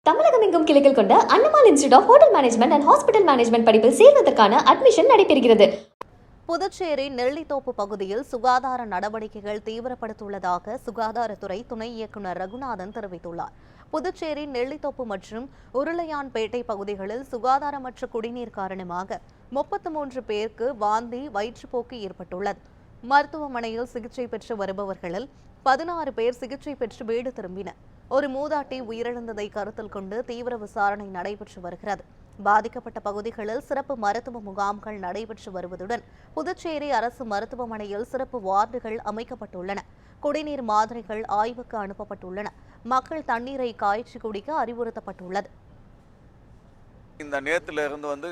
தமிழகம் எங்கும் கிளைகள் கொண்ட Annamal institute of hotel management and hospital management படிப்பில் சேர்வதற்கான அட்மிஷன் நடைபெறுகிறது. புதுச்சேரி நெல்லித்தோப்பு பகுதியில் சுகாதார நடவடிக்கைகள் தீவிரப்படுத்தியுள்ளதாக சுகாதாரத்துறை துணை இயக்குநர் ரகுநாதன் தெரிவித்துள்ளார். புதுச்சேரி நெல்லித்தோப்பு மற்றும் உருளையான்பேட்டை பகுதிகளில் சுகாதாரமற்ற குடிநீர் காரணமாக 33 பேருக்கு வாந்தி வயிற்றுப்போக்கு ஏற்பட்டுள்ளது. மருத்துவமனையில் சிகிச்சை பெற்று வருபவர்களில் 16 பேர் சிகிச்சை பெற்று வீடு திரும்பினர். ஒரு மூதாட்டி உயிரிழந்ததை கருத்தில் கொண்டு தீவிர விசாரணை நடைபெற்று வருகிறது. பாதிக்கப்பட்ட பகுதிகளில் சிறப்பு மருத்துவ முகாம்கள் நடைபெற்று வருவதுடன் புதுச்சேரி அரசு மருத்துவமனையில் சிறப்பு வார்டுகள் அமைக்கப்பட்டுள்ளன. குடிநீர் மாதிரிகள் ஆய்வுக்கு அனுப்பப்பட்டுள்ளன. மக்கள் தண்ணீரை காய்ச்சி குடிக்க அறிவுறுத்தப்பட்டுள்ளது. இந்த நேரத்தில் இருந்து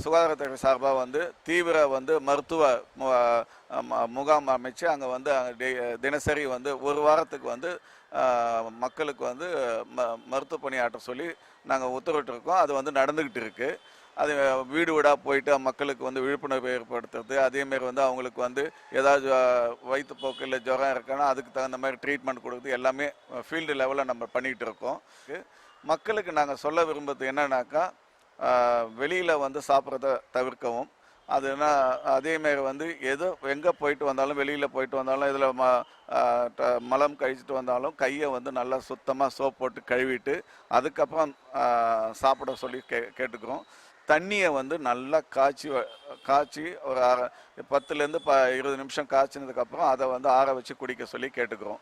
சுகாதாரத்துறை சார்பாக தீவிர மருத்துவ முகாம் அமைச்சு அங்கே தினசரி ஒரு வாரத்துக்கு மக்களுக்கு மருத்துவ பணியாற்ற சொல்லி நாங்கள் உத்தரவிட்டிருக்கோம். அது நடந்துக்கிட்டு இருக்கு. அது வீடு வீடாக போயிட்டு மக்களுக்கு விழிப்புணர்வு ஏற்படுத்துறது, அதேமாரி அவங்களுக்கு ஏதாவது வயிற்றுப்போக்கு இல்லை ஜுரம் இருக்குன்னா அதுக்கு தகுந்த மாதிரி ட்ரீட்மெண்ட் கொடுக்குறது எல்லாமே ஃபீல்டு லெவலில் நம்ம பண்ணிகிட்டு இருக்கோம். மக்களுக்கு நாங்கள் சொல்ல விரும்புறது என்னன்னாக்கா, வெளியில் சாப்பிட்றத தவிர்க்கவும், அதுனா அதேமாரி எதோ எங்கே போயிட்டு வந்தாலும் வெளியில் போயிட்டு வந்தாலும் இதில் மலம் கழிச்சிட்டு வந்தாலும் கையை நல்லா சுத்தமாக சோப் போட்டு கழுவிட்டு அதுக்கப்புறம் சாப்பிட சொல்லி கேட்டுக்கிறோம். தண்ணியை நல்லா காய்ச்சி ஒரு 10லேருந்து 20 நிமிஷம் காய்ச்சினதுக்கப்புறம் அதை ஆற வச்சு குடிக்க சொல்லி கேட்டுக்கிறோம்.